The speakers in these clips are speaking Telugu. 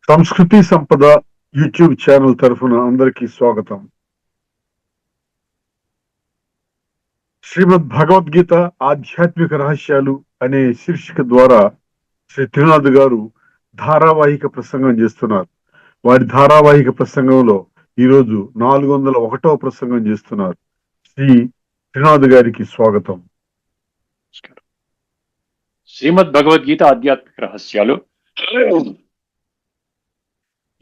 సంస్కృతి సంపద యూట్యూబ్ ఛానల్ తరఫున అందరికీ స్వాగతం. శ్రీమద్ భగవద్గీత ఆధ్యాత్మిక రహస్యాలు అనే శీర్షిక ద్వారా శ్రీ త్రినాథ్ గారు ధారావాహిక ప్రసంగం చేస్తున్నారు. వారి ధారావాహిక ప్రసంగంలో ఈరోజు 401వ ప్రసంగం చేస్తున్నారు. శ్రీ త్రినాథ్ గారికి స్వాగతం. శ్రీమద్ భగవద్గీత ఆధ్యాత్మిక రహస్యాలు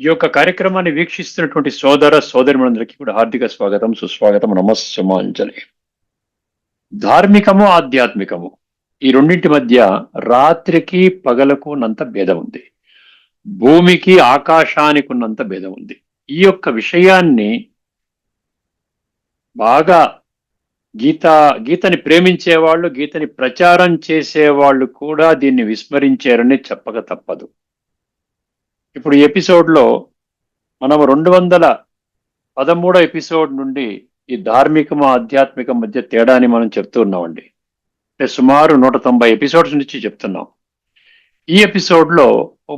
ఈ యొక్క కార్యక్రమాన్ని వీక్షిస్తున్నటువంటి సోదర సోదరిమణులందరికీ కూడా హార్దిక స్వాగతం, సుస్వాగతం, నమస్సమాంజలి. ధార్మికము ఆధ్యాత్మికము ఈ రెండింటి మధ్య రాత్రికి పగలకు ఉన్నంత భేదం ఉంది, భూమికి ఆకాశానికి ఉన్నంత భేదం ఉంది. ఈ యొక్క విషయాన్ని బాగా గీతని ప్రేమించేవాళ్ళు, గీతని ప్రచారం చేసేవాళ్ళు కూడా దీన్ని విస్మరించారని చెప్పక తప్పదు. ఇప్పుడు ఈ ఎపిసోడ్లో మనం 213 ఎపిసోడ్ నుండి ఈ ధార్మికము ఆధ్యాత్మికం మధ్య తేడాని మనం చెప్తూ ఉన్నామండి. అంటే సుమారు 190 ఎపిసోడ్స్ నుంచి చెప్తున్నాం. ఈ ఎపిసోడ్లో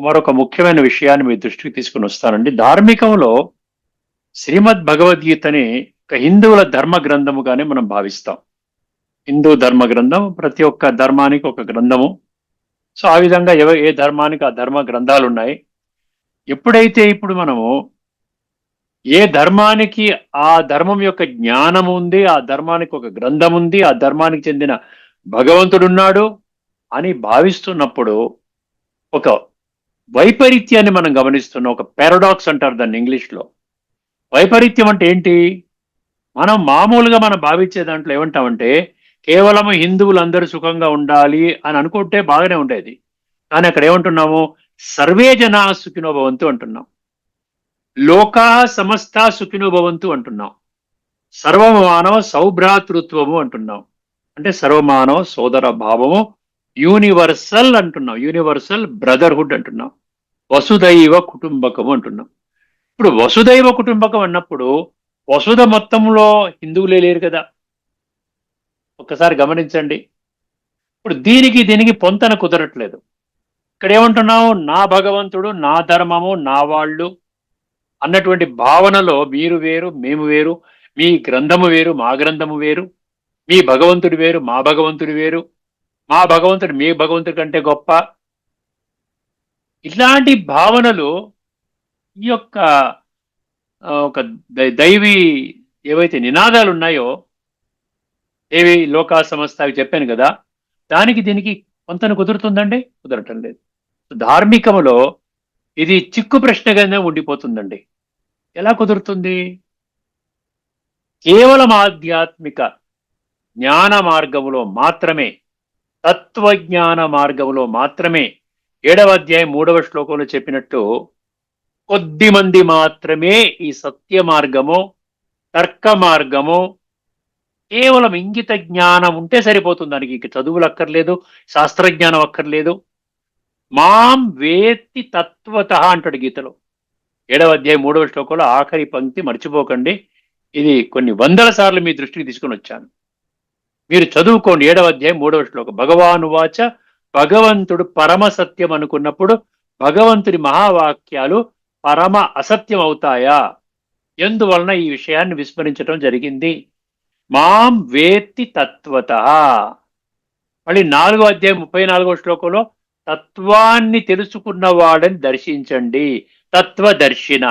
మరొక ముఖ్యమైన విషయాన్ని మీ దృష్టికి తీసుకుని వస్తానండి. ధార్మికంలో శ్రీమద్ భగవద్గీతని ఒక హిందువుల ధర్మ గ్రంథముగానే మనం భావిస్తాం. హిందూ ధర్మ గ్రంథం, ప్రతి ఒక్క ధర్మానికి ఒక గ్రంథము. సో ఆ విధంగా ఏ ధర్మానికి ఆ ధర్మ గ్రంథాలు ఉన్నాయి. ఎప్పుడైతే ఇప్పుడు మనము ఏ ధర్మానికి ఆ ధర్మం యొక్క జ్ఞానం ఉంది, ఆ ధర్మానికి ఒక గ్రంథం ఉంది, ఆ ధర్మానికి చెందిన భగవంతుడున్నాడు అని భావిస్తున్నప్పుడు ఒక వైపరీత్యాన్ని మనం గమనిస్తున్నాం. ఒక పారాడాక్స్ అంటారు దాన్ని ఇంగ్లీష్లో. వైపరీత్యం అంటే ఏంటి? మనం మామూలుగా మనం భావించే దాంట్లో ఏమంటామంటే కేవలం హిందువులందరూ సుఖంగా ఉండాలి అని అనుకుంటే బాగానే ఉండేది. కానీ అక్కడ ఏమంటున్నాము? సర్వే జనా సుఖినో భవంతు అంటున్నాం, లోకా సమస్త సుఖినో భవంతు అంటున్నాం, సర్వమానవ సౌభ్రాతృత్వము అంటున్నాం, అంటే సర్వమానవ సోదర భావము, యూనివర్సల్ అంటున్నాం, యూనివర్సల్ బ్రదర్హుడ్ అంటున్నాం, వసుదైవ కుటుంబకము అంటున్నాం. ఇప్పుడు వసుదైవ కుటుంబకం అన్నప్పుడు వసుధ మొత్తంలో హిందువులే లేరు కదా. ఒక్కసారి గమనించండి. ఇప్పుడు దీనికి పొంతన కుదరట్లేదు. ఇక్కడ ఏమంటున్నావు? నా భగవంతుడు, నా ధర్మము, నా వాళ్ళు అన్నటువంటి భావనలో మీరు వేరు, మేము వేరు, మీ గ్రంథము వేరు, మా గ్రంథము వేరు, మీ భగవంతుడు వేరు, మా భగవంతుడు వేరు, మా భగవంతుడు మీ భగవంతుడి కంటే గొప్ప, ఇట్లాంటి భావనలు ఈ యొక్క ఒక దైవీ ఏవైతే నినాదాలు ఉన్నాయో, ఏవి లోకా సమస్త అవి చెప్పాను కదా, దీనికి కొంత కుదురుతుందండి? కుదరటం లేదు. ధార్మికములో ఇది చిక్కు ప్రశ్నగానే ఉండిపోతుందండి. ఎలా కుదురుతుంది? కేవలం ఆధ్యాత్మిక జ్ఞాన మార్గములో మాత్రమే, తత్వజ్ఞాన మార్గములో మాత్రమే 7వ అధ్యాయం 3వ శ్లోకంలో చెప్పినట్టు కొద్ది మంది మాత్రమే ఈ సత్య మార్గము, తర్క మార్గము, కేవలం ఇంగిత జ్ఞానం ఉంటే సరిపోతుంది. దానికి ఇక చదువులు అక్కర్లేదు, శాస్త్రజ్ఞానం అక్కర్లేదు. మాం వేత్తి తత్వత అంటాడు గీతలో. 7వ అధ్యాయం 3వ శ్లోకంలో ఆఖరి పంక్తి మర్చిపోకండి. ఇది కొన్ని వందల సార్లు మీ దృష్టికి తీసుకుని వచ్చాను. మీరు చదువుకోండి. 7వ అధ్యాయం 3వ శ్లోకం. భగవానువాచ, భగవంతుడు పరమ సత్యం అనుకున్నప్పుడు భగవంతుడి మహావాక్యాలు పరమ అసత్యం అవుతాయా? ఎందువలన ఈ విషయాన్ని విస్మరించడం జరిగింది? మాం వేత్తి తత్వత. మళ్ళీ 4వ అధ్యాయం 34వ శ్లోకంలో తత్వాన్ని తెలుసుకున్న వాడని దర్శించండి, తత్వదర్శిన.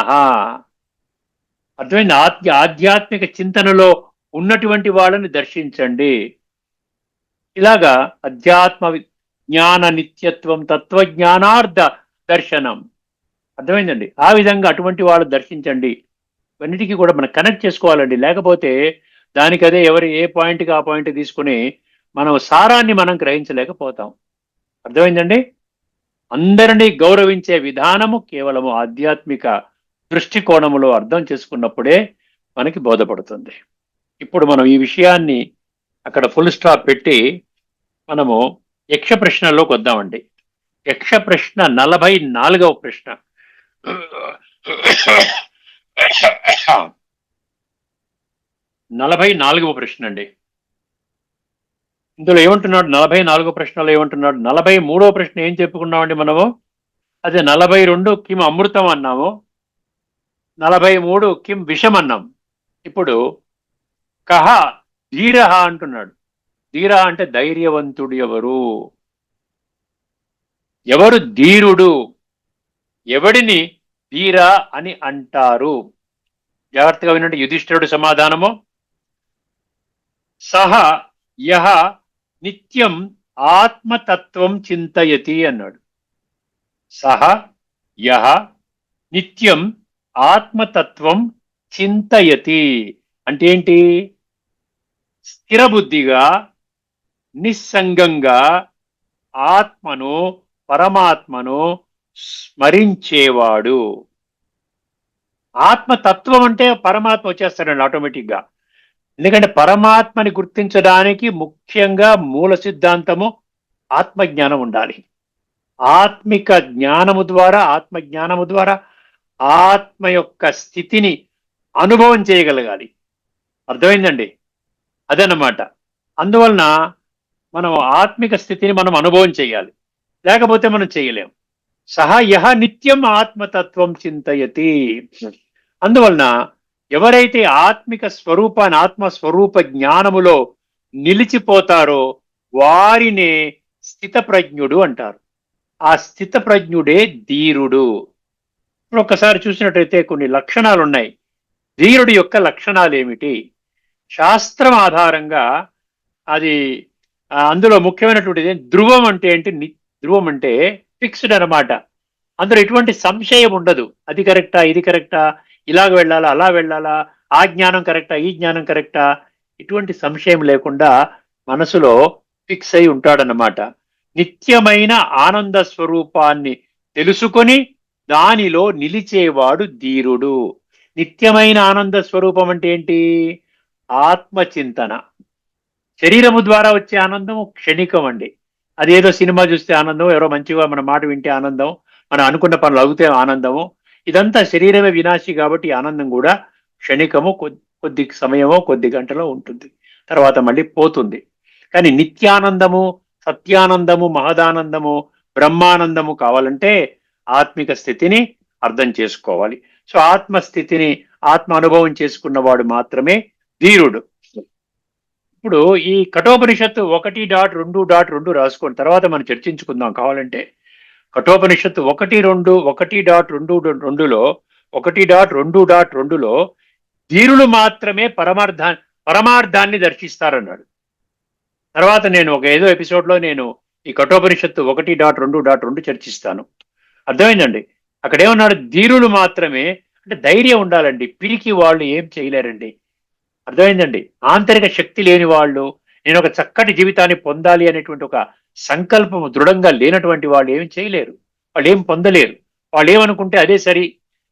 అర్థమైంది? ఆధ్యాత్మిక చింతనలో ఉన్నటువంటి వాళ్ళని దర్శించండి. ఇలాగా అధ్యాత్మ జ్ఞాన నిత్యత్వం, తత్వజ్ఞానార్థ దర్శనం. అర్థమైందండి? ఆ విధంగా అటువంటి వాళ్ళు దర్శించండి. ఇవన్నిటికీ కూడా మనం కనెక్ట్ చేసుకోవాలండి. లేకపోతే దానికదే ఎవరు ఏ పాయింట్కి ఆ పాయింట్ తీసుకుని మనం సారాన్ని మనం గ్రహించలేకపోతాం. అర్థమైందండి? అందరినీ గౌరవించే విధానము కేవలము ఆధ్యాత్మిక దృష్టికోణములో అర్థం చేసుకున్నప్పుడే మనకి బోధపడుతుంది. ఇప్పుడు మనం ఈ విషయాన్ని అక్కడ ఫుల్ స్టాప్ పెట్టి మనము యక్ష ప్రశ్నలోకి వద్దామండి. యక్ష ప్రశ్న 44వ ప్రశ్న. 44వ ప్రశ్న అండి. ఇందులో ఏమంటున్నాడు? 44వ ప్రశ్నలో ఏమంటున్నాడు? 43వ ప్రశ్న ఏం చెప్పుకున్నామండి మనము? అదే 42 కిం అమృతం అన్నాము, 43 కిం విషం అన్నాం. ఇప్పుడు కహ ధీరహ అంటున్నాడు. ధీర అంటే ధైర్యవంతుడు ఎవరు, ఎవరు ధీరుడు, ఎవడిని ధీర అని అంటారు? జాగ్రత్తగా వినండి యుధిష్ఠిరుడు సమాధానము. సహ యహ నిత్యం ఆత్మతత్వం చింతయతి అన్నాడు. సహ యహ నిత్యం ఆత్మతత్వం చింతయతి అంటే ఏంటి? స్థిరబుద్ధిగా, నిస్సంగంగా ఆత్మను, పరమాత్మను స్మరించేవాడు. ఆత్మతత్వం అంటే పరమాత్మ వచ్చేస్తాడండి ఆటోమేటిక్గా. ఎందుకంటే పరమాత్మని గుర్తించడానికి ముఖ్యంగా మూల సిద్ధాంతము ఆత్మజ్ఞానం ఉండాలి. ఆత్మిక జ్ఞానము ద్వారా, ఆత్మజ్ఞానము ద్వారా ఆత్మ యొక్క స్థితిని అనుభవం చేయగలగాలి. అర్థమైందండి? అదన్నమాట. అందువలన మనం ఆత్మిక స్థితిని మనం అనుభవం చేయాలి, లేకపోతే మనం చేయలేం. సహ యహ నిత్యం ఆత్మతత్వం చింతయతి. అందువలన ఎవరైతే ఆత్మిక స్వరూపాన్ని, ఆత్మస్వరూప జ్ఞానములో నిలిచిపోతారో వారినే స్థితప్రజ్ఞుడు అంటారు. ఆ స్థితప్రజ్ఞుడే ధీరుడు. ఇప్పుడు ఒక్కసారి చూసినట్టయితే కొన్ని లక్షణాలు ఉన్నాయి. ధీరుడి యొక్క లక్షణాలు ఏమిటి? శాస్త్రం ఆధారంగా అది అందులో ముఖ్యమైనటువంటిది ధ్రువం అంటే ఏంటి? ధ్రువం అంటే ఫిక్స్డ్ అన్నమాట. అందులో ఎటువంటి సంశయం ఉండదు. అది కరెక్టా, ఇది కరెక్టా, ఇలాగ వెళ్ళాలా, అలా వెళ్ళాలా, ఆ జ్ఞానం కరెక్టా, ఈ జ్ఞానం కరెక్టా, ఇటువంటి సంశయం లేకుండా మనసులో ఫిక్స్ అయి ఉంటాడన్నమాట. నిత్యమైన ఆనంద స్వరూపాన్ని తెలుసుకొని దానిలో నిలిచేవాడు ధీరుడు. నిత్యమైన ఆనంద స్వరూపం అంటే ఏంటి? ఆత్మచింతన. శరీరము ద్వారా వచ్చే ఆనందం క్షణికం అండి. అదేదో సినిమా చూస్తే ఆనందం, ఎవరో మంచిగా మన మాట వింటే ఆనందం, మనం అనుకున్న పనులు అవుతే ఆనందము. ఇదంతా శరీరమే వినాశి కాబట్టి ఆనందం కూడా క్షణికము, కొద్ది సమయమో కొద్ది గంటలో ఉంటుంది, తర్వాత మళ్ళీ పోతుంది. కానీ నిత్యానందము, సత్యానందము, మహదానందము, బ్రహ్మానందము కావాలంటే ఆత్మిక స్థితిని అర్థం చేసుకోవాలి. సో ఆత్మస్థితిని, ఆత్మ అనుభవం చేసుకున్నవాడు మాత్రమే ధీరుడు. ఇప్పుడు ఈ కఠోపనిషత్తు 1.2.2 రాసుకోండి, తర్వాత మనం చర్చించుకుందాం కావాలంటే. కఠోపనిషత్తు 1.2.2లో 1.2.2లో ధీరులు మాత్రమే పరమార్థాన్ని దర్శిస్తారన్నాడు. తర్వాత నేను ఏదో ఎపిసోడ్లో నేను ఈ కఠోపనిషత్తు 1.2.2 చర్చిస్తాను. అర్థమైందండి? అక్కడ ఏమన్నాడు? ధీరులు మాత్రమే అంటే ధైర్యం ఉండాలండి. పిరికి వాళ్ళు ఏం చేయలేరండి. అర్థమైందండి? ఆంతరిక శక్తి లేని వాళ్ళు, నేను ఒక చక్కటి జీవితాన్ని పొందాలి అనేటువంటి ఒక సంకల్పం దృఢంగా లేనటువంటి వాళ్ళు ఏం చేయలేరు, వాళ్ళు ఏం పొందలేరు. వాళ్ళు ఏమనుకుంటే అదే సరి,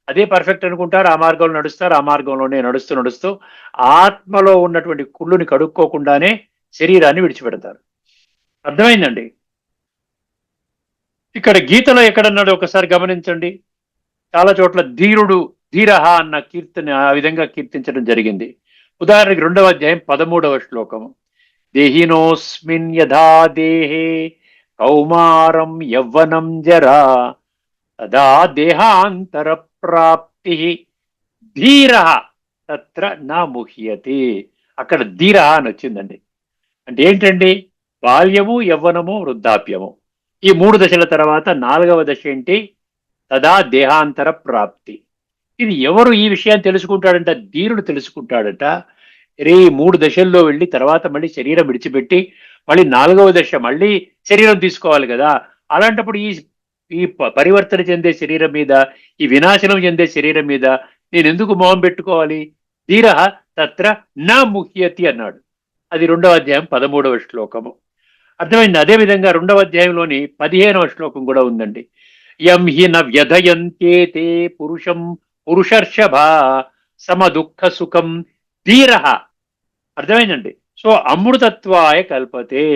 అదే పర్ఫెక్ట్ అనుకుంటారు, ఆ మార్గంలో నడుస్తారు, ఆ మార్గంలోనే నడుస్తూ నడుస్తూ ఆత్మలో ఉన్నటువంటి కుళ్ళుని కడుక్కోకుండానే శరీరాన్ని విడిచిపెడతారు. అర్థమైందండి? ఇక్కడ గీతలో ఎక్కడన్నాడు ఒకసారి గమనించండి. చాలా చోట్ల ధీరుడు, ధీరహ అన్న కీర్తన ఆ విధంగా కీర్తించడం జరిగింది. ఉదాహరణకి 2వ అధ్యాయం 13వ శ్లోకము. దేహినోస్మిన్ యథా దేహే కౌమారం యవ్వనం జరా తదా దేహాంతర ప్రాప్తి ధీర తత్ర నా ముహ్యతి. అక్కడ ధీర అని వచ్చిందండి. అంటే ఏంటండి? బాల్యము, యవ్వనము, వృద్ధాప్యము, ఈ 3 దశల తర్వాత 4వ దశ ఏంటి? తదా దేహాంతర ప్రాప్తి. ఇది ఎవరు ఈ విషయాన్ని తెలుసుకుంటాడంట? ధీరుడు తెలుసుకుంటాడట. రే 3 దశల్లో వెళ్ళి తర్వాత మళ్ళీ శరీరం విడిచిపెట్టి మళ్ళీ 4వ దశ మళ్ళీ శరీరం తీసుకోవాలి కదా. అలాంటప్పుడు ఈ ఈ పరివర్తన చెందే శరీరం మీద, ఈ వినాశనం చెందే శరీరం మీద నేను ఎందుకు మోహం పెట్టుకోవాలి? ధీర తత్ర నా ముహ్యతి అన్నాడు. అది 2వ అధ్యాయం 13వ శ్లోకము. అర్థమైంది? అదేవిధంగా 2వ అధ్యాయంలోని 15వ శ్లోకం కూడా ఉందండి. యం హి న వ్యధయంత్యేతే పురుషం పురుషర్షభ సమ దుఃఖ సుఖం ధీర. అర్థమైందండి? సో అమృతత్వాయ కల్పతే.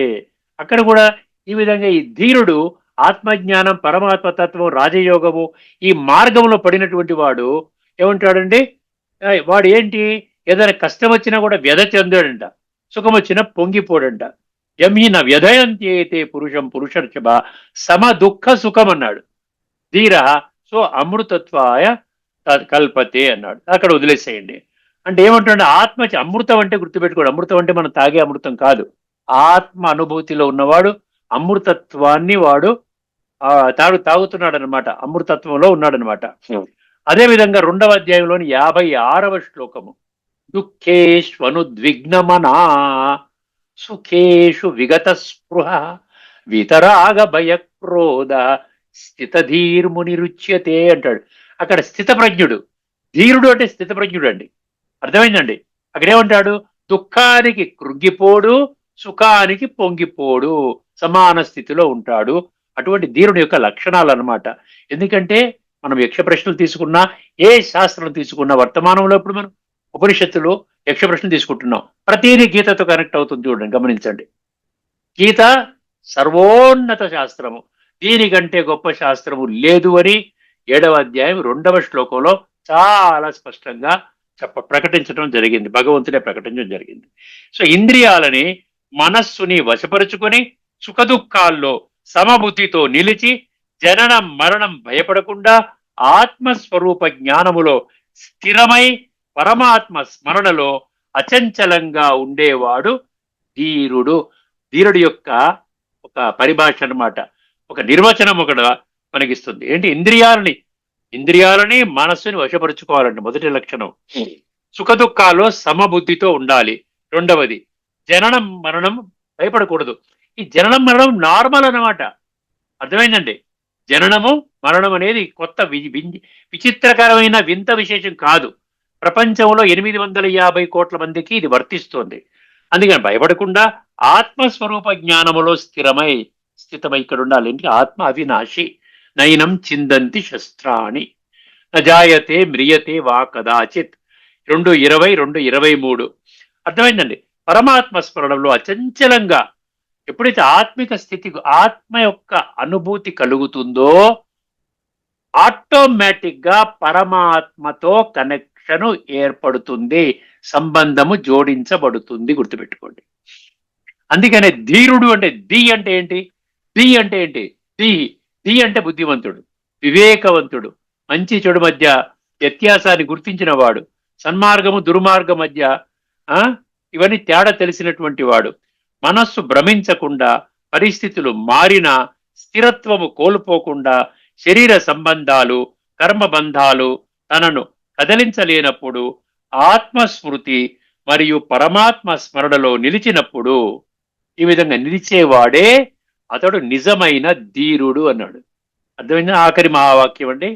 అక్కడ కూడా ఈ విధంగా ఈ ధీరుడు ఆత్మజ్ఞానం, పరమాత్మతత్వం, రాజయోగము ఈ మార్గంలో పడినటువంటి వాడు ఏమంటాడండి? వాడు ఏంటి? ఏదైనా కష్టం వచ్చినా కూడా వ్యధ చెందాడంట, సుఖం వచ్చినా పొంగిపోడంట. యమీన వ్యధయంత్యేతే పురుషం పురుషర్షభ సమ దుఃఖ సుఖం అన్నాడు. ధీర సో అమృతత్వాయ కల్పతే అన్నాడు. అక్కడ వదిలేసేయండి. అంటే ఏమంటాడు, ఆత్మ అమృతం అంటే గుర్తుపెట్టుకోడు. అమృతం అంటే మనం తాగే అమృతం కాదు. ఆత్మ అనుభూతిలో ఉన్నవాడు అమృతత్వాన్ని వాడు తాగుతున్నాడు అనమాట, అమృతత్వంలో ఉన్నాడనమాట. అదే విధంగా 2వ అధ్యాయంలోని 56వ శ్లోకము, దుఃఖేష్వనుద్విగ్నమనా సుఖేషు విగత స్పృహ వితరాగ భయక్రోధ స్థితధీర్మునిరుచ్యతే అంటాడు. అక్కడ స్థితప్రజ్ఞుడు, ధీరుడు అంటే స్థితప్రజ్ఞుడు అండి. అర్థమైందండి? అక్కడేమంటాడు, దుఃఖానికి కృంగిపోడు, సుఖానికి పొంగిపోడు, సమాన స్థితిలో ఉంటాడు. అటువంటి ధీరుని యొక్క లక్షణాలు అన్నమాట. ఎందుకంటే మనం యక్ష ప్రశ్నలు తీసుకున్నా, ఏ శాస్త్రం తీసుకున్నా, వర్తమానంలో ఇప్పుడు మనం ఉపనిషత్తులు యక్ష ప్రశ్నలు తీసుకుంటున్నాం, ప్రతిదీ గీతతో కనెక్ట్ అవుతుంది. చూడండి, గమనించండి. గీత సర్వోన్నత శాస్త్రము, దీనికంటే గొప్ప శాస్త్రము లేదు అని 7వ అధ్యాయం 2వ శ్లోకంలో చాలా స్పష్టంగా ప్రకటించడం జరిగింది. భగవంతుడే ప్రకటించడం జరిగింది. సో ఇంద్రియాలని, మనస్సుని వశపరుచుకొని సుఖదుఖాల్లో సమబుద్ధితో నిలిచి జననం మరణం భయపడకుండా ఆత్మస్వరూప జ్ఞానములో స్థిరమై పరమాత్మ స్మరణలో అచంచలంగా ఉండేవాడు ధీరుడు. ధీరుడి యొక్క ఒక పరిభాష అన్నమాట, ఒక నిర్వచనం ఒకటి మనకిస్తుంది. ఏంటి? ఇంద్రియాలని మనస్సుని వశపరుచుకోవాలండి, మొదటి లక్షణం. సుఖదుఖాల్లో సమబుద్ధితో ఉండాలి, రెండవది. జననం మరణం భయపడకూడదు. ఈ జననం మరణం నార్మల్ అన్నమాట. అర్థమైందండి? జననము మరణం అనేది కొత్త విచిత్రకరమైన వింత విశేషం కాదు. ప్రపంచంలో 850 కోట్ల మందికి ఇది వర్తిస్తోంది. అందుకని భయపడకుండా ఆత్మస్వరూప జ్ఞానములో స్థితమై ఇక్కడ ఉండాలి. ఆత్మ అవినాశి, నయనం చిందంతి శస్త్రాణి, నజాయతే మ్రియతే వా కదాచిత్. 2:20, 2:23. అర్థమైందండి? పరమాత్మ స్మరణంలో అచంచలంగా ఎప్పుడైతే ఆత్మిక స్థితి, ఆత్మ యొక్క అనుభూతి కలుగుతుందో ఆటోమేటిక్ గా పరమాత్మతో కనెక్షన్ ఏర్పడుతుంది, సంబంధము జోడించబడుతుంది. గుర్తుపెట్టుకోండి. అందుకనే ధీరుడు అంటే ది అంటే ఏంటి? ది అంటే ఏంటి? ది అంటే బుద్ధివంతుడు, వివేకవంతుడు, మంచి చెడు మధ్య వ్యత్యాసాన్ని గుర్తించిన వాడు, సన్మార్గము దుర్మార్గం మధ్య ఇవన్నీ తేడా తెలిసినటువంటి వాడు, మనస్సు భ్రమించకుండా, పరిస్థితులు మారినా స్థిరత్వము కోల్పోకుండా, శరీర సంబంధాలు కర్మబంధాలు తనను కదిలించలేనప్పుడు ఆత్మస్మృతి మరియు పరమాత్మ స్మరణలో నిలిచినప్పుడు, ఈ విధంగా నిలిచేవాడే అతడు నిజమైన ధీరుడు అన్నాడు. అర్థమైందా? ఆఖరి మహావాక్యం అండి.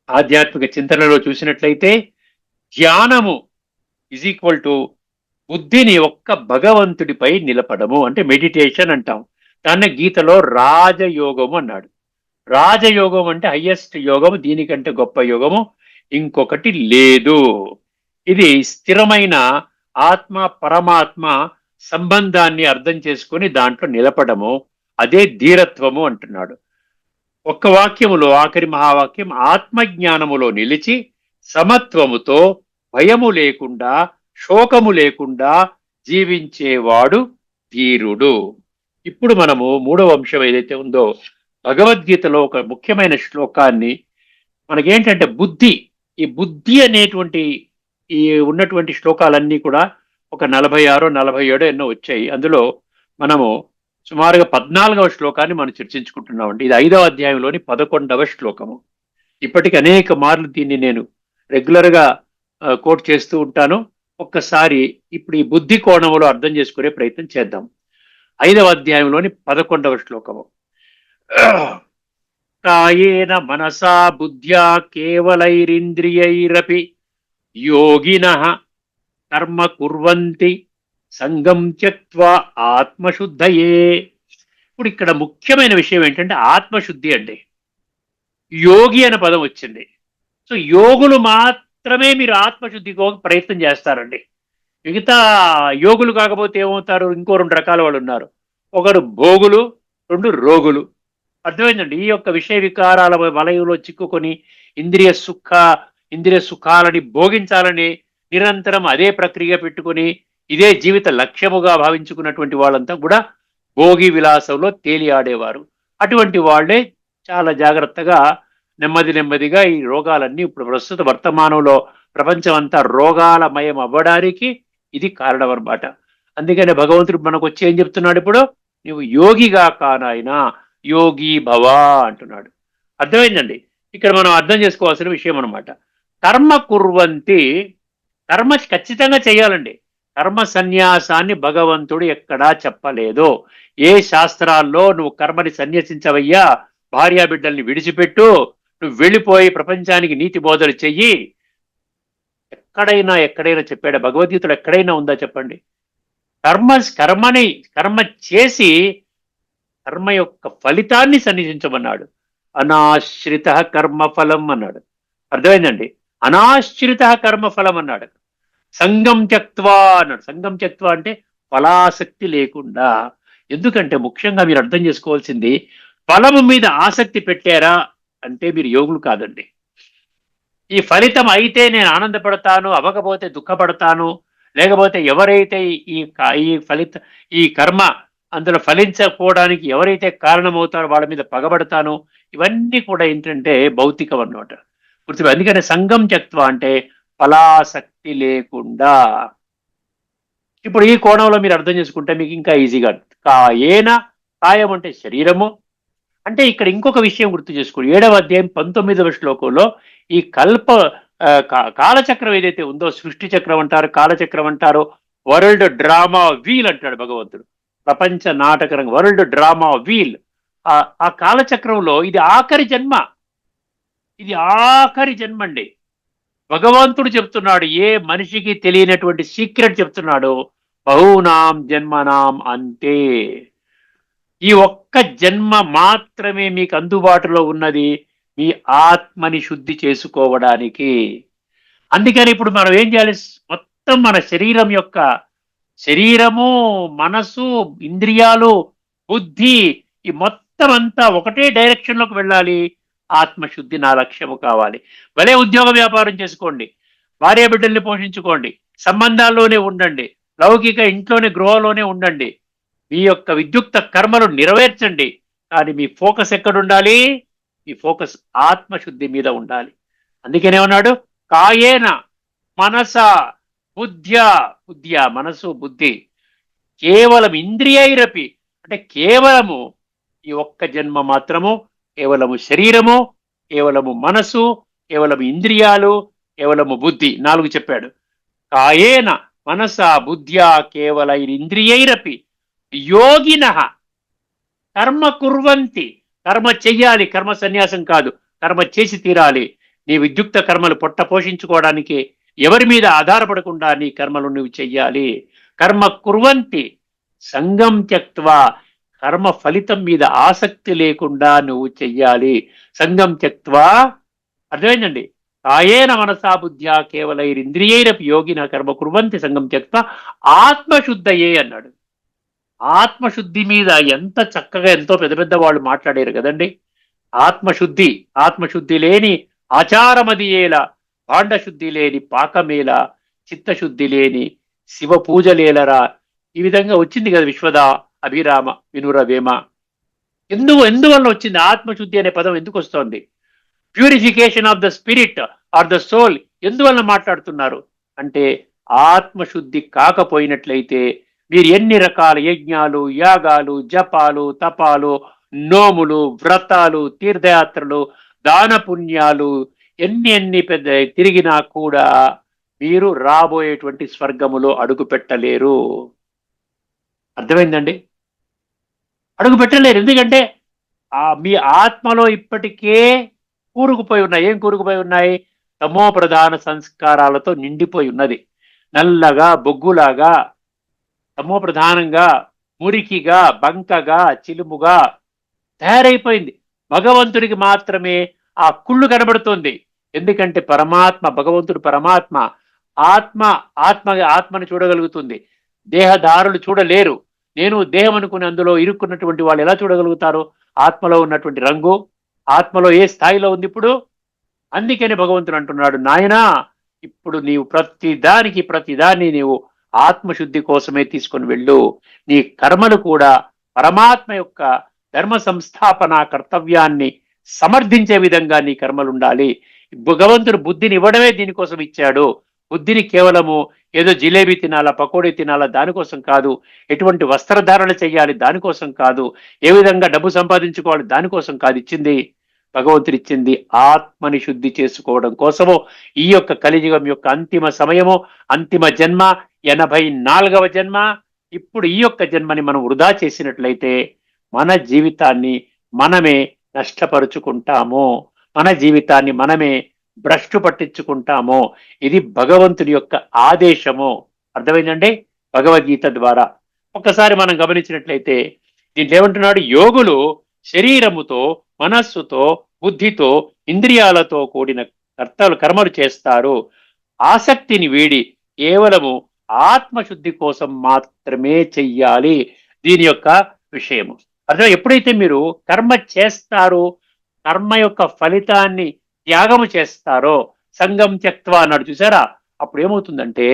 ఆధ్యాత్మిక చింతనలో చూసినట్లయితే ధ్యానము ఈజ్ ఈక్వల్ టు బుద్ధిని ఒక్క భగవంతుడిపై నిలపడము, అంటే మెడిటేషన్ అంటాం. దాన్ని గీతలో రాజయోగము అన్నాడు. రాజయోగం అంటే హయ్యెస్ట్ యోగము, దీనికంటే గొప్ప యోగము ఇంకొకటి లేదు. ఇది స్థిరమైన ఆత్మ పరమాత్మ సంబంధాన్ని అర్థం చేసుకుని దాంట్లో నిలపడము, అదే ధీరత్వము అంటున్నాడు. ఒక్క వాక్యములో ఆఖరి మహావాక్యం, ఆత్మజ్ఞానములో నిలిచి సమత్వముతో భయము లేకుండా శోకము లేకుండా జీవించేవాడు ధీరుడు. ఇప్పుడు మనము 3వ అంశం ఏదైతే ఉందో, భగవద్గీతలో ఒక ముఖ్యమైన శ్లోకాన్ని, మనకేంటంటే బుద్ధి, ఈ బుద్ధి అనేటువంటి ఈ ఉన్నటువంటి శ్లోకాలన్నీ కూడా ఒక 46, 47 ఎన్నో వచ్చాయి. అందులో మనము సుమారుగా 14వ శ్లోకాన్ని మనం చర్చించుకుంటున్నామండి. ఇది 5వ అధ్యాయంలోని 11వ శ్లోకము. ఇప్పటికి అనేక మార్లు దీన్ని నేను రెగ్యులర్గా కోట్ చేస్తూ ఉంటాను. ఒక్కసారి ఇప్పుడు ఈ బుద్ధి కోణంలో అర్థం చేసుకునే ప్రయత్నం చేద్దాం. 5వ అధ్యాయంలోని 11వ శ్లోకము, కాయేన మనసా బుద్ధ్యా కేవలైరింద్రియైరపి యోగినః కర్మ కుర్వంతి సంగం త్యక్త్వా ఆత్మశుద్ధయే. ఇప్పుడు ఇక్కడ ముఖ్యమైన విషయం ఏంటంటే ఆత్మశుద్ధి అంటే యోగి అనే పదం వచ్చింది. సో యోగులు మాత్రమే మీరు ఆత్మశుద్ధి ప్రయత్నం చేస్తారండి. మిగతా యోగులు కాకపోతే ఏమవుతారు? ఇంకో 2 రకాల వాళ్ళు ఉన్నారు. ఒకరు భోగులు, 2 రోగులు. అర్థమైందండి? ఈ యొక్క విషయ వికారాల వలయంలో చిక్కుకొని ఇంద్రియ సుఖాలని భోగించాలని నిరంతరం అదే ప్రక్రియ పెట్టుకొని ఇదే జీవిత లక్ష్యముగా భావించుకున్నటువంటి వాళ్ళంతా కూడా భోగి విలాసంలో తేలి ఆడేవారు. అటువంటి వాళ్ళే చాలా జాగ్రత్తగా నెమ్మదిగా ఈ రోగాలన్నీ ఇప్పుడు ప్రస్తుత వర్తమానంలో ప్రపంచం అంతా రోగాలమయం అవ్వడానికి ఇది కారణం అన్నమాట. అందుకనే భగవంతుడు మనకు వచ్చి ఏం చెప్తున్నాడు ఇప్పుడు? నువ్వు యోగిగా కానాయనా యోగి భవ అంటున్నాడు. అర్థమైందండి? ఇక్కడ మనం అర్థం చేసుకోవాల్సిన విషయం అనమాట. కర్మ కుర్వంతి, కర్మ ఖచ్చితంగా చేయాలండి. కర్మ సన్యాసాన్ని భగవంతుడు ఎక్కడా చెప్పలేదు. ఏ శాస్త్రాల్లో నువ్వు కర్మని సన్యసించవయ్యా, భార్యా బిడ్డల్ని విడిచిపెట్టు, నువ్వు వెళ్ళిపోయి ప్రపంచానికి నీతి బోధలు చెయ్యి, ఎక్కడైనా చెప్పాడా? భగవద్గీతలో ఎక్కడైనా ఉందా చెప్పండి? కర్మ చేసి కర్మ యొక్క ఫలితాన్ని సన్నిధించమన్నాడు. అనాశ్రిత కర్మఫలం అన్నాడు. అర్థమైందండి? అనాశ్రిత కర్మఫలం అన్నాడు. సంగం త్యక్త్వా అన్నాడు. సంగం త్యక్త్వా అంటే ఫలాసక్తి లేకుండా. ఎందుకంటే ముఖ్యంగా మీరు అర్థం చేసుకోవాల్సింది, ఫలము మీద ఆసక్తి పెట్టారా అంటే మీరు యోగులు కాదండి. ఈ ఫలితం అయితే నేను ఆనందపడతాను, అవ్వకపోతే దుఃఖపడతాను, లేకపోతే ఎవరైతే ఈ ఫలిత ఈ కర్మ అందులో ఫలించకపోవడానికి ఎవరైతే కారణమవుతారో వాళ్ళ మీద పగబడతాను, ఇవన్నీ కూడా ఏంటంటే భౌతికం అన్నమాట. గుర్తు. అందుకనే సంగం త్యక్త్వా అంటే ఫలాసక్తి లేకుండా. ఇప్పుడు ఈ కోణంలో మీరు అర్థం చేసుకుంటే మీకు ఇంకా ఈజీగా, కాయేన, కాయం అంటే శరీరము. అంటే ఇక్కడ ఇంకొక విషయం గుర్తు చేసుకోండి. 7వ అధ్యాయం 19వ శ్లోకంలో ఈ కాలచక్రం ఏదైతే ఉందో, సృష్టి చక్రం అంటారు, కాలచక్రం అంటారు, వరల్డ్ డ్రామా వీల్ అంటాడు భగవంతుడు. ప్రపంచ నాటక రంగం, వరల్డ్ డ్రామా వీల్. ఆ కాలచక్రంలో ఇది ఆఖరి జన్మ. ఇది ఆఖరి జన్మ అండి. భగవంతుడు చెప్తున్నాడు, ఏ మనిషికి తెలియనటువంటి సీక్రెట్ చెప్తున్నాడు. బహూనాం జన్మనాం అంతే. ఈ ఒక్క జన్మ మాత్రమే మీకు అందుబాటులో ఉన్నది మీ ఆత్మని శుద్ధి చేసుకోవడానికి. అందుకని ఇప్పుడు మనం ఏం చేయాలి? మొత్తం మన శరీరము, మనసు, ఇంద్రియాలు, బుద్ధి, ఈ మొత్తం అంతా ఒకటే డైరెక్షన్ లోకి వెళ్ళాలి. ఆత్మశుద్ధి నా లక్ష్యము కావాలి. భలే ఉద్యోగ వ్యాపారం చేసుకోండి, భార్య బిడ్డల్ని పోషించుకోండి, సంబంధాల్లోనే ఉండండి, లౌకిక ఇంట్లోనే గృహలోనే ఉండండి, మీ యొక్క విద్యుక్త కర్మలు నెరవేర్చండి. కానీ మీ ఫోకస్ ఎక్కడుండాలి? మీ ఫోకస్ ఆత్మశుద్ధి మీద ఉండాలి. అందుకనే ఉన్నాడు, కాయేన మనస బుద్ధ్య మనసు బుద్ధి కేవలం ఇంద్రియైరపి, అంటే కేవలము ఈ ఒక్క జన్మ మాత్రము, కేవలము శరీరము, కేవలము మనసు, కేవలము ఇంద్రియాలు, కేవలము బుద్ధి, 4 చెప్పాడు. కాయేన మనస బుద్ధ్యా కేవల ఇంద్రియైరపి యోగిన కర్మ కుర్వంతి. కర్మ చెయ్యాలి, కర్మ సన్యాసం కాదు, కర్మ చేసి తీరాలి. నీ విద్యుక్త కర్మలు పొట్ట పోషించుకోవడానికి ఎవరి మీద ఆధారపడకుండా నీ కర్మలు నువ్వు చెయ్యాలి. కర్మ కుర్వంతి సంగం త్యక్త్వా, కర్మ ఫలితం మీద ఆసక్తి లేకుండా నువ్వు చెయ్యాలి. సంగం త్యక్త్వా. అర్థమైందండి? కాయేన మనసా బుద్ధ్యా కేవలైరింద్రియైరపి యోగిన కర్మ కుర్వంతి సంగం త్యక్త్వా ఆత్మశుద్ధయే అన్నాడు. ఆత్మశుద్ధి మీద ఎంత చక్కగా ఎంతో పెద్ద పెద్ద వాళ్ళు మాట్లాడారు కదండి. ఆత్మశుద్ధి లేని ఆచారమదియేలా, భాండశుద్ధి లేని పాకమేల, చిత్తశుద్ధి లేని శివ పూజలేలరా. ఈ విధంగా వచ్చింది కదా విశ్వద అభిరామ వినుర వేమ. ఎందువల్ల వచ్చింది ఆత్మశుద్ధి అనే పదం? ఎందుకు వస్తోంది? Purification of the spirit or the soul. ఎందువల్ల మాట్లాడుతున్నారు అంటే, ఆత్మశుద్ధి కాకపోయినట్లయితే మీరు ఎన్ని రకాల యజ్ఞాలు, యాగాలు, జపాలు, తపాలు, నోములు, వ్రతాలు, తీర్థయాత్రలు, దాన పుణ్యాలు ఎన్ని పెద్ద తిరిగినా కూడా మీరు రాబోయేటువంటి స్వర్గములో అడుగు పెట్టలేరు. అర్థమైందండి? అడుగు పెట్టలేరు. ఎందుకంటే మీ ఆత్మలో ఇప్పటికే కూరుకుపోయి ఉన్నాయి. ఏం కూరుకుపోయి ఉన్నాయి? తమో ప్రధాన సంస్కారాలతో నిండిపోయి ఉన్నది. నల్లగా, బొగ్గులాగా, తమో ప్రధానంగా, మురికిగా, బంకగా, చిలుముగా తయారైపోయింది. భగవంతుడికి మాత్రమే ఆ కుళ్ళు కనబడుతుంది. ఎందుకంటే భగవంతుడు పరమాత్మ. ఆత్మను చూడగలుగుతుంది, దేహదారులు చూడలేరు. నేను దేహం అనుకుని అందులో ఇరుక్కున్నటువంటి వాళ్ళు ఎలా చూడగలుగుతారు? ఆత్మలో ఉన్నటువంటి రంగు, ఆత్మలో ఏ స్థాయిలో ఉంది ఇప్పుడు. అందుకని భగవంతుడు అంటున్నాడు, నాయనా ఇప్పుడు నీవు ప్రతిదాన్ని నీవు ఆత్మశుద్ధి కోసమే తీసుకొని వెళ్ళు. నీ కర్మలు కూడా పరమాత్మ యొక్క ధర్మ సంస్థాపన కర్తవ్యాన్ని సమర్థించే విధంగా నీ కర్మలు ఉండాలి. భగవంతుడు బుద్ధిని ఇవ్వడమే దీనికోసం ఇచ్చాడు. బుద్ధిని కేవలము ఏదో జిలేబీ తినాలా, పకోడీ తినాలా దానికోసం కాదు, ఎటువంటి వస్త్రధారణ చేయాలి దానికోసం కాదు, ఏ విధంగా డబ్బు సంపాదించుకోవాలి దానికోసం కాదు ఇచ్చింది. భగవంతుడు ఇచ్చింది ఆత్మని శుద్ధి చేసుకోవడం కోసము. ఈ యొక్క కలియుగం యొక్క అంతిమ సమయము, అంతిమ జన్మ, 84వ జన్మ. ఇప్పుడు ఈ యొక్క జన్మని మనం వృధా చేసినట్లయితే మన జీవితాన్ని మనమే నష్టపరుచుకుంటాము, మన జీవితాన్ని మనమే భ్రష్టు పట్టించుకుంటాము. ఇది భగవంతుని యొక్క ఆదేశము. అర్థమైందండి? భగవద్గీత ద్వారా ఒక్కసారి మనం గమనించినట్లయితే దీంట్లో ఏమంటున్నాడు? యోగులు శరీరముతో, మనస్సుతో, బుద్ధితో, ఇంద్రియాలతో కూడిన కర్మలు చేస్తారు. ఆసక్తిని వీడి కేవలము ఆత్మశుద్ధి కోసం మాత్రమే చెయ్యాలి. దీని యొక్క విషయము అర్థం. ఎప్పుడైతే మీరు కర్మ చేస్తారో, కర్మ యొక్క ఫలితాన్ని త్యాగము చేస్తారో, సంగం త్యక్త్వా అన్నాడు చూసారా, అప్పుడు ఏమవుతుందండి?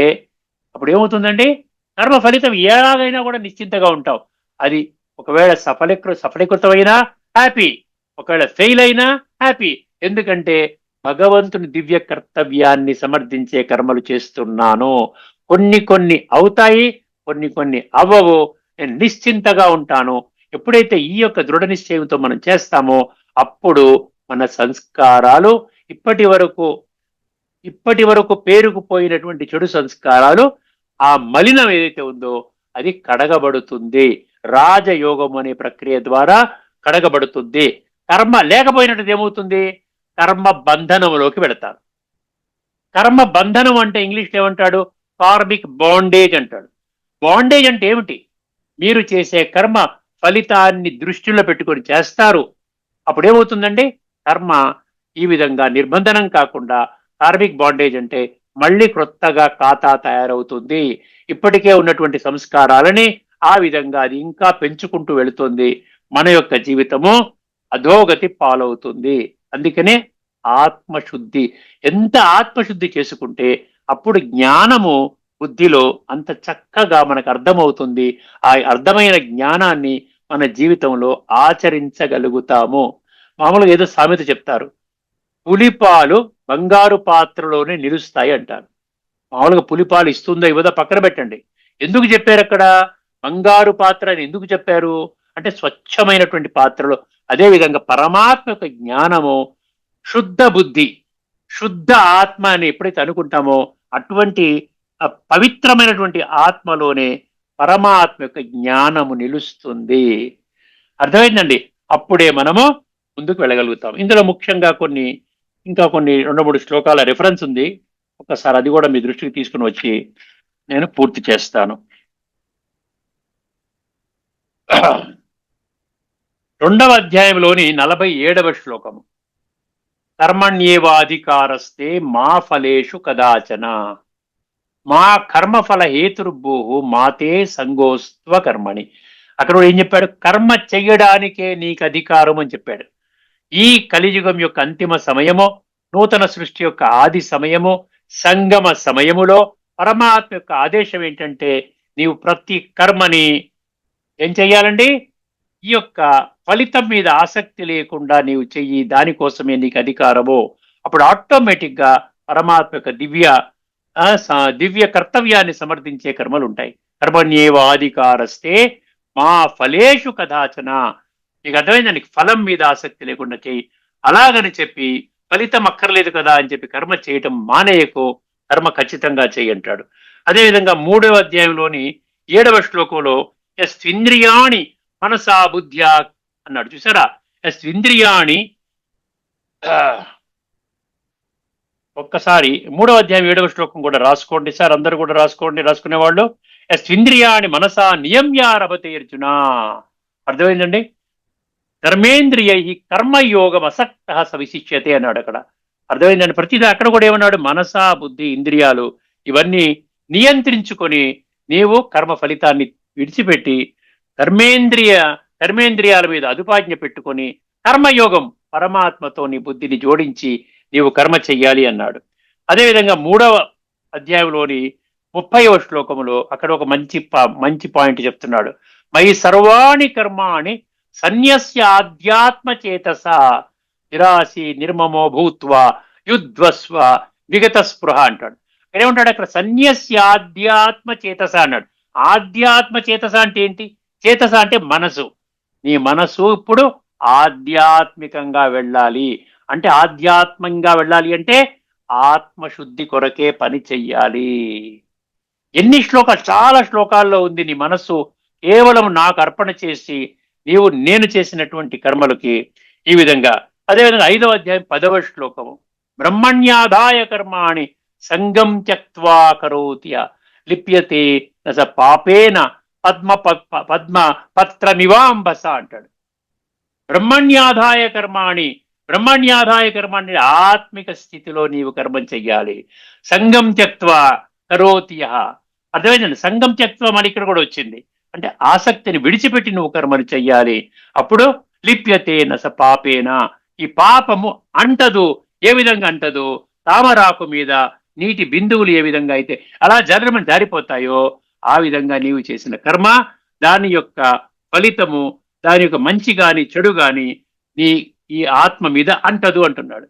కర్మ ఫలితం ఎలాగైనా కూడా నిశ్చింతగా ఉంటావు. అది ఒకవేళ సఫలీకృతమైనా హ్యాపీ, ఒకవేళ ఫెయిల్ అయినా హ్యాపీ. ఎందుకంటే భగవంతుని దివ్య కర్తవ్యాన్ని సమర్థించే కర్మలు చేస్తున్నాను. కొన్ని అవుతాయి, కొన్ని అవ్వవు. నేను నిశ్చింతగా ఉంటాను. ఎప్పుడైతే ఈ యొక్క దృఢ నిశ్చయంతో మనం చేస్తామో అప్పుడు మన సంస్కారాలు ఇప్పటి వరకు పేరుకుపోయినటువంటి చెడు సంస్కారాలు, ఆ మలినం ఏదైతే ఉందో అది కడగబడుతుంది. రాజయోగం అనే ప్రక్రియ ద్వారా కడగబడుతుంది. కర్మ లేకపోయినట్టు ఏమవుతుంది? కర్మ బంధనంలోకి వెళతారు. కర్మ బంధనం అంటే ఇంగ్లీష్లో ఏమంటాడు? కార్మిక్ బాండేజ్ అంటాడు. బాండేజ్ అంటే ఏమిటి? మీరు చేసే కర్మ ఫలితాన్ని దృష్టిలో పెట్టుకొని చేస్తారు. అప్పుడు ఏమవుతుందండి? కర్మ ఈ విధంగా నిర్బంధనం కాకుండా కార్మిక్ బాండేజ్ అంటే మళ్ళీ క్రొత్తగా ఖాతా తయారవుతుంది. ఇప్పటికే ఉన్నటువంటి సంస్కారాలని ఆ విధంగా అది ఇంకా పెంచుకుంటూ వెళుతుంది. మన యొక్క జీవితము అధోగతి పాలవుతుంది. అందుకనే ఆత్మశుద్ధి, ఎంత ఆత్మశుద్ధి చేసుకుంటే అప్పుడు జ్ఞానము బుద్ధిలో అంత చక్కగా మనకు అర్థమవుతుంది. ఆ అర్థమైన జ్ఞానాన్ని మన జీవితంలో ఆచరించగలుగుతాము. మామూలుగా ఏదో సామెత చెప్తారు, పులిపాలు బంగారు పాత్రలోనే నిలుస్తాయి అంటారు. మామూలుగా పులిపాలు ఇస్తుందో ఇవ్వదో పక్కన పెట్టండి. ఎందుకు చెప్పారు అక్కడ బంగారు పాత్ర అని ఎందుకు చెప్పారు అంటే స్వచ్ఛమైనటువంటి పాత్రలో. అదేవిధంగా పరమాత్మ యొక్క జ్ఞానము, శుద్ధ బుద్ధి, శుద్ధ ఆత్మ అని ఎప్పుడైతే అనుకుంటామో అటువంటి పవిత్రమైనటువంటి ఆత్మలోనే పరమాత్మ యొక్క జ్ఞానము నిలుస్తుంది. అర్థమైందండి? అప్పుడే మనము ముందుకు వెళ్ళగలుగుతాం. ఇందులో ముఖ్యంగా ఇంకా కొన్ని 2-3 శ్లోకాల రెఫరెన్స్ ఉంది. ఒకసారి అది కూడా మీ దృష్టికి తీసుకుని వచ్చి నేను పూర్తి చేస్తాను. 2వ అధ్యాయంలోని 47వ శ్లోకము, కర్మణ్యేవాధికారస్తే మా ఫలేషు కదాచన మా కర్మఫల హేతుర్భూ మాతే సంగోస్త్వ కర్మణి. అక్కడ ఏం చెప్పాడు? కర్మ చెయ్యడానికే నీకు అధికారం అని చెప్పాడు. ఈ కలియుగం యొక్క అంతిమ సమయము, నూతన సృష్టి యొక్క ఆది సమయము, సంగమ సమయములో పరమాత్మ యొక్క ఆదేశం ఏంటంటే నీవు ప్రతి కర్మని ఏం చెయ్యాలండి? ఈ యొక్క ఫలితం మీద ఆసక్తి లేకుండా నీవు చెయ్యి, దానికోసమే నీకు అధికారము. అప్పుడు ఆటోమేటిక్ గా పరమాత్మ యొక్క దివ్య కర్తవ్యాన్ని సమర్థించే కర్మలు ఉంటాయి. కర్మణ్యేవాధికారస్తే మా ఫలేషు కదాచన. నీకు అర్థమైందా? ఫలం మీద ఆసక్తి లేకుండా చెయ్యి. అలాగని చెప్పి ఫలితం అక్కర్లేదు కదా అని చెప్పి కర్మ చేయటం మానేయకు, కర్మ ఖచ్చితంగా చెయ్యి అంటాడు. అదేవిధంగా 3వ అధ్యాయంలోని 7వ శ్లోకంలో యస్వింద్రియాణి మనసా బుద్ధ్యా అన్నాడు చూసారా. యస్వింద్రియాణి, ఒక్కసారి 3వ అధ్యాయం 7వ శ్లోకం కూడా రాసుకోండి సార్, అందరూ కూడా రాసుకోండి, రాసుకునే వాళ్ళు. యస్వింద్రియాణి మనసా నియమ్యారభతే అర్జున. అర్థమైందండి? కర్మేంద్రియై కర్మయోగం అసక్త సవిశిష్యతే అన్నాడు అక్కడ. అర్థమైందండి? ప్రతిదీ అక్కడ కూడా ఏమన్నాడు? మనసా బుద్ధి ఇంద్రియాలు ఇవన్నీ నియంత్రించుకొని నీవు కర్మ ఫలితాన్ని విడిచిపెట్టి కర్మేంద్రియాల మీద అదుపాజ్ఞ పెట్టుకొని కర్మయోగం పరమాత్మతో నీ బుద్ధిని జోడించి నీవు కర్మ చెయ్యాలి అన్నాడు. అదేవిధంగా 3వ అధ్యాయంలోని 30వ శ్లోకములో అక్కడ ఒక మంచి పాయింట్ చెప్తున్నాడు. మయి సర్వాణి కర్మాణి సన్యస్య ఆధ్యాత్మ చేతస నిరాశి నిర్మమో భూత్వా యుధ్వస్వ విగత స్పృహ అంటాడు. ఏమంటాడు అక్కడ? సన్యస్యాధ్యాత్మ చేతస అన్నాడు. ఆధ్యాత్మ చేతస అంటే ఏంటి? చేతస అంటే మనసు. నీ మనసు ఇప్పుడు ఆధ్యాత్మికంగా వెళ్ళాలి. అంటే ఆధ్యాత్మికంగా వెళ్ళాలి అంటే ఆత్మశుద్ధి కొరకే పని చెయ్యాలి. ఎన్ని శ్లోకాలు, చాలా శ్లోకాల్లో ఉంది. నీ మనస్సు కేవలం నాకు అర్పణ చేసి నీవు నేను చేసినటువంటి కర్మలకి ఈ విధంగా. అదేవిధంగా 5వ అధ్యాయం 10వ శ్లోకము, బ్రహ్మణ్యాదాయ కర్మాణి సంగం త్యక్త్వా కరోతి లిప్యతే నస పాపేన పద్మ పద్మ పత్రమివాంబస అంటాడు. బ్రహ్మణ్యాదాయ కర్మాణి, బ్రహ్మణ్యాదాయ కర్మాణి ఆత్మిక స్థితిలో నీవు కర్మం చెయ్యాలి. సంగం త్యక్త్వా కరోతి. అర్థమైందండి? సంగం త్యక్త్వం అని ఇక్కడ కూడా వచ్చింది. అంటే ఆసక్తిని విడిచిపెట్టి నువ్వు కర్మను చెయ్యాలి. అప్పుడు లిప్యతే నస పాపేన, ఈ పాపము అంటదు. ఏ విధంగా అంటదు? తామరాకు మీద నీటి బిందువులు ఏ విధంగా అయితే అలా జరమని జారిపోతాయో ఆ విధంగా నీవు చేసిన కర్మ, దాని యొక్క ఫలితము, దాని యొక్క మంచి గాని చెడు గాని నీ ఈ ఆత్మ మీద అంటదు అంటున్నాడు.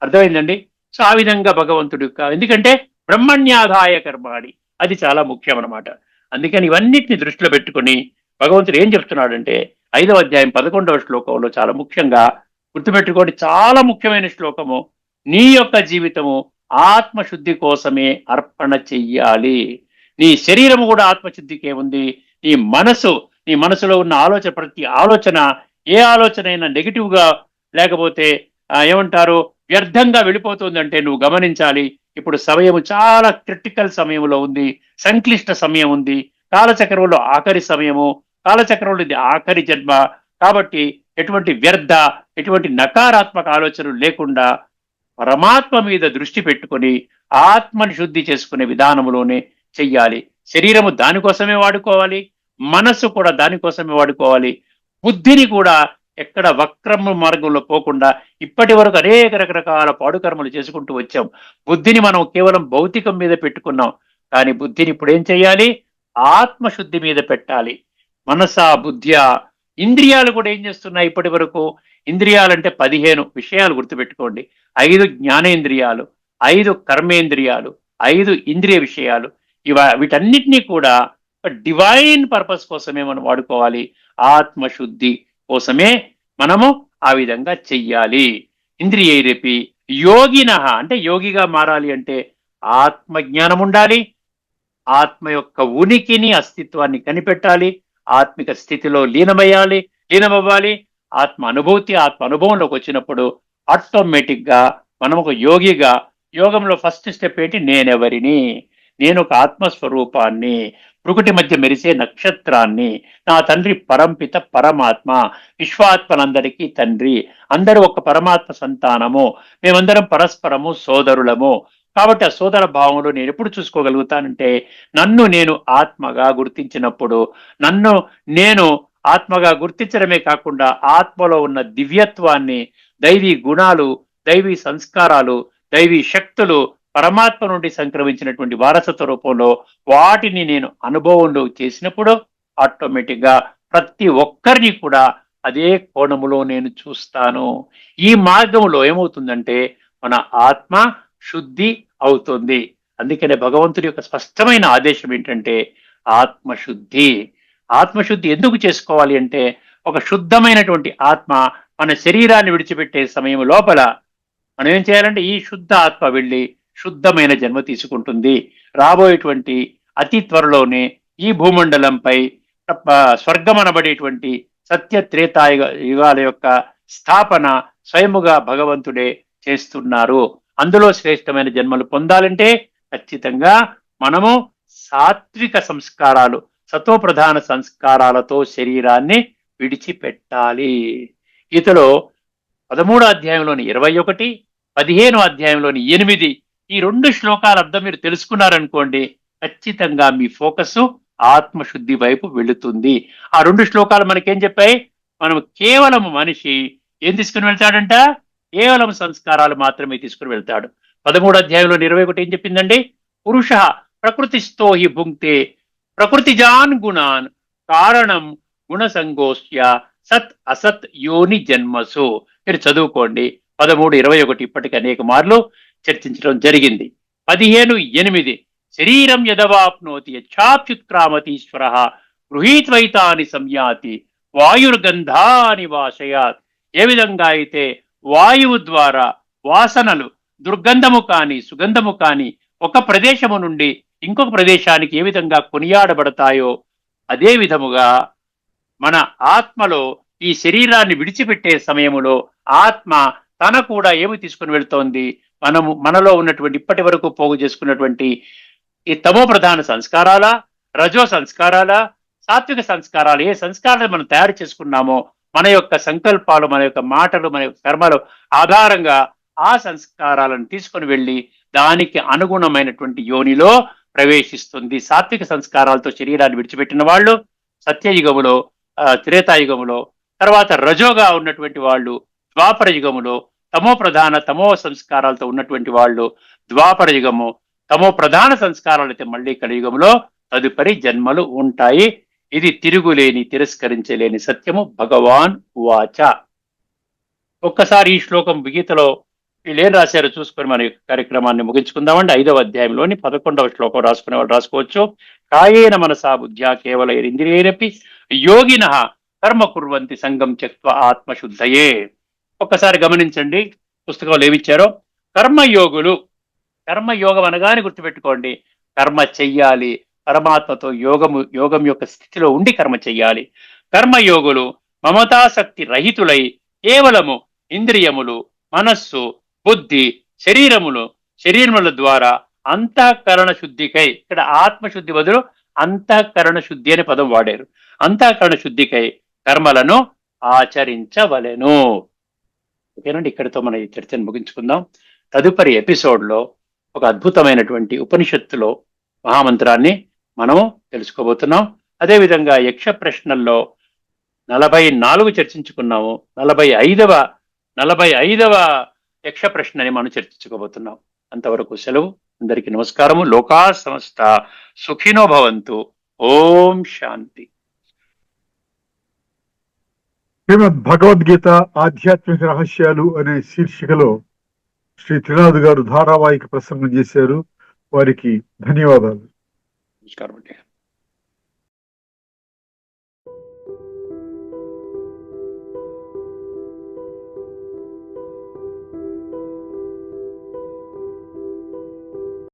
అర్థమైందండి? సో ఆ విధంగా భగవంతుడు ఎందుకంటే బ్రహ్మణ్యాదాయ కర్మాణి, అది చాలా ముఖ్యం అన్నమాట. అందుకని ఇవన్నిటిని దృష్టిలో పెట్టుకుని భగవంతుడు ఏం చెప్తున్నాడంటే 5వ అధ్యాయం 11వ శ్లోకంలో చాలా ముఖ్యంగా గుర్తుపెట్టుకోండి, చాలా ముఖ్యమైన శ్లోకము. నీ యొక్క జీవితము ఆత్మశుద్ధి కోసమే అర్పణ చెయ్యాలి. నీ శరీరము కూడా ఆత్మశుద్ధికే ఉంది. నీ మనసు, నీ మనసులో ఉన్న ఆలోచన, ప్రతి ఆలోచన, ఏ ఆలోచన అయినా నెగిటివ్ గా లేకపోతే ఏమంటారు వ్యర్థంగా వెళ్ళిపోతుందంటే నువ్వు గమనించాలి. ఇప్పుడు సమయం చాలా క్రిటికల్ సమయంలో ఉంది, సంక్లిష్ట సమయం ఉంది. కాలచక్రంలో ఆఖరి సమయము, కాలచక్రంలో ఇది ఆఖరి జన్మ. కాబట్టి ఎటువంటి వ్యర్థ, ఎటువంటి నకారాత్మక ఆలోచనలు లేకుండా పరమాత్మ మీద దృష్టి పెట్టుకొని ఆత్మని శుద్ధి చేసుకునే విధానంలోనే చెయ్యాలి. శరీరము దానికోసమే వాడుకోవాలి, మనస్సు కూడా దానికోసమే వాడుకోవాలి, బుద్ధిని కూడా ఎక్కడ వక్రమ మార్గంలో పోకుండా. ఇప్పటి వరకు అనేక రకరకాల పాడుకర్మలు చేసుకుంటూ వచ్చాం. బుద్ధిని మనం కేవలం భౌతికం మీద పెట్టుకున్నాం. కానీ బుద్ధిని ఇప్పుడు ఏం చేయాలి? ఆత్మశుద్ధి మీద పెట్టాలి. మనస బుద్ధ్య, ఇంద్రియాలు కూడా ఏం చేస్తున్నాయి ఇప్పటి వరకు? ఇంద్రియాలంటే 15 విషయాలు గుర్తుపెట్టుకోండి. 5 జ్ఞానేంద్రియాలు, 5 కర్మేంద్రియాలు, 5 ఇంద్రియ విషయాలు. వీటన్నిటినీ కూడా డివైన్ పర్పస్ కోసమే మనం వాడుకోవాలి. ఆత్మశుద్ధి కోసమే మనము ఆ విధంగా చెయ్యాలి. ఇంద్రియైరపి యోగిన, అంటే యోగిగా మారాలి అంటే ఆత్మజ్ఞానం ఉండాలి. ఆత్మ యొక్క ఉనికిని, అస్తిత్వాన్ని కనిపెట్టాలి. ఆత్మిక స్థితిలో లీనమవ్వాలి. ఆత్మ అనుభూతి, ఆత్మ అనుభవంలోకి వచ్చినప్పుడు ఆటోమేటిక్ గా మనం ఒక యోగిగా, యోగంలో ఫస్ట్ స్టెప్ ఏంటి? నేనెవరిని? నేను ఒక ఆత్మస్వరూపాన్ని, ప్రకృతి మధ్య మెరిసే నక్షత్రాన్ని. నా తండ్రి పరంపిత పరమాత్మ, విశ్వాత్మలందరికీ తండ్రి. అందరూ ఒక పరమాత్మ సంతానము. మేమందరం పరస్పరము సోదరులము. కాబట్టి ఆ సోదర భావంలో నేను ఎప్పుడు చూసుకోగలుగుతానంటే నన్ను నేను ఆత్మగా గుర్తించినప్పుడు. నన్ను నేను ఆత్మగా గుర్తించడమే కాకుండా ఆత్మలో ఉన్న దివ్యత్వాన్ని, దైవీ గుణాలు, దైవీ సంస్కారాలు, దైవీ శక్తులు పరమాత్మ నుండి సంక్రమించినటువంటి వారసత్వ రూపంలో వాటిని నేను అనుభవంలో చేసినప్పుడు ఆటోమేటిక్ గా ప్రతి ఒక్కరిని కూడా అదే కోణములో నేను చూస్తాను. ఈ మార్గంలో ఏమవుతుందంటే మన ఆత్మ శుద్ధి అవుతుంది. అందుకనే భగవంతుడి యొక్క స్పష్టమైన ఆదేశం ఏంటంటే ఆత్మశుద్ధి. ఆత్మశుద్ధి ఎందుకు చేసుకోవాలి అంటే ఒక శుద్ధమైనటువంటి ఆత్మ మన శరీరాన్ని విడిచిపెట్టే సమయం లోపల మనం ఏం చేయాలంటే ఈ శుద్ధ ఆత్మ వెళ్ళి శుద్ధమైన జన్మ తీసుకుంటుంది. రాబోయేటువంటి అతి త్వరలోనే ఈ భూమండలంపై స్వర్గం అనబడేటువంటి సత్య త్రేతాయుగ యుగాల యొక్క స్థాపన స్వయముగా భగవంతుడే చేస్తున్నారు. అందులో శ్రేష్టమైన జన్మలు పొందాలంటే ఖచ్చితంగా మనము సాత్విక సంస్కారాలు, సతోప్రధాన సంస్కారాలతో శరీరాన్ని విడిచిపెట్టాలి. గీతలో 13వ అధ్యాయంలోని 21, 15వ అధ్యాయంలోని 8 ఈ 2 శ్లోకాల అర్థం మీరు తెలుసుకున్నారనుకోండి, ఖచ్చితంగా మీ ఫోకస్ ఆత్మశుద్ధి వైపు వెళుతుంది. ఆ 2 శ్లోకాలు మనకేం చెప్పాయి? మనం కేవలం మనిషి ఏం తీసుకుని వెళ్తాడంట? కేవలం సంస్కారాలు మాత్రమే తీసుకుని వెళ్తాడు. 13వ అధ్యాయంలో 21 ఏం చెప్పిందండి? పురుష ప్రకృతిస్థో హి భుంక్తే ప్రకృతిజాన్ గుణాన్ కారణం గుణసంగోస్య సత్ అసత్ యోని జన్మసు. మీరు చదువుకోండి. 13:21 ఇప్పటికి అనేక మార్లు చర్చించడం జరిగింది. 15:8 శరీరం యదవాప్నోతి యచ్ఛాప్యుత్క్రామతీశ్వర గృహీత్వైతాని సంయాతి వాయుర్గంధాని వాశయాత్. ఏ విధంగా అయితే వాయువు ద్వారా వాసనలు దుర్గంధము కాని సుగంధము కాని ఒక ప్రదేశము నుండి ఇంకొక ప్రదేశానికి ఏ విధంగా కొనియాడబడతాయో అదే విధముగా మన ఆత్మలో ఈ శరీరాన్ని విడిచిపెట్టే సమయములో ఆత్మ తన కూడా ఏమి తీసుకుని వెళ్తోంది, మనలో ఉన్నటువంటి ఇప్పటి వరకు పోగు చేసుకున్నటువంటి ఈ తమో ప్రధాన సంస్కారాల, రజో సంస్కారాల, సాత్విక సంస్కారాలు, ఏ సంస్కారాలు మనం తయారు చేసుకున్నామో మన యొక్క సంకల్పాలు, మన యొక్క మాటలు, మన యొక్క కర్మలు ఆధారంగా ఆ సంస్కారాలను తీసుకొని వెళ్ళి దానికి అనుగుణమైనటువంటి యోనిలో ప్రవేశిస్తుంది. సాత్విక సంస్కారాలతో శరీరాన్ని విడిచిపెట్టిన వాళ్ళు సత్యయుగములో, త్రేతాయుగములో, తర్వాత రజోగా ఉన్నటువంటి వాళ్ళు ద్వాపర యుగములో, తమో ప్రధాన తమో సంస్కారాలతో ఉన్నటువంటి వాళ్ళు ద్వాపర యుగము, తమో ప్రధాన సంస్కారాలు అయితే మళ్ళీ కలియుగంలో తదుపరి జన్మలు ఉంటాయి. ఇది తిరుగులేని తిరస్కరించలేని సత్యము. భగవాన్ వాచ. ఒక్కసారి ఈ శ్లోకం గీతలో వీళ్ళు ఏం రాశారో చూసుకొని మన కార్యక్రమాన్ని ముగించుకుందామండి. 5వ అధ్యాయంలోని 11వ శ్లోకం రాసుకునే వాళ్ళు రాసుకోవచ్చు. కాయేన మనసా బుద్ధ్యా కేవల ఇంద్రియైరపి యోగిన కర్మ కుర్వంతి సంగం త్యక్త్వా ఆత్మశుద్ధయే. ఒక్కసారి గమనించండి పుస్తకంలో ఏమిచ్చారో. కర్మయోగులు, కర్మయోగం అనగానే గుర్తుపెట్టుకోండి, కర్మ చెయ్యాలి, పరమాత్మతో యోగం యొక్క స్థితిలో ఉండి కర్మ చెయ్యాలి. కర్మయోగులు మమతాశక్తి రహితులై కేవలము ఇంద్రియములు, మనస్సు, బుద్ధి, శరీరముల ద్వారా అంతఃకరణ శుద్ధికై, ఇక్కడ ఆత్మశుద్ధి బదులు అంతఃకరణ శుద్ధి అనే పదం వాడారు, అంతఃకరణ శుద్ధికై కర్మలను ఆచరించవలెను. ఓకేనండి, ఇక్కడితో మన ఈ చర్చను ముగించుకుందాం. తదుపరి ఎపిసోడ్లో ఒక అద్భుతమైనటువంటి ఉపనిషత్తులో మహామంత్రాన్ని మనము తెలుసుకోబోతున్నాం. అదేవిధంగా యక్ష ప్రశ్నల్లో 44 చర్చించుకున్నాము. 45వ యక్ష ప్రశ్నని మనం చర్చించుకోబోతున్నాం. అంతవరకు సెలవు. అందరికీ నమస్కారము. లోకా సమస్త సుఖినో భవంతు. ఓం శాంతి. శ్రీమద్ భగవద్గీత ఆధ్యాత్మిక రహస్యాలు అనే శీర్షికలో శ్రీ త్రినాథ్ గారు ధారావాహిక ప్రసంగం చేశారు. వారికి ధన్యవాదాలు. నమస్కారం అండి.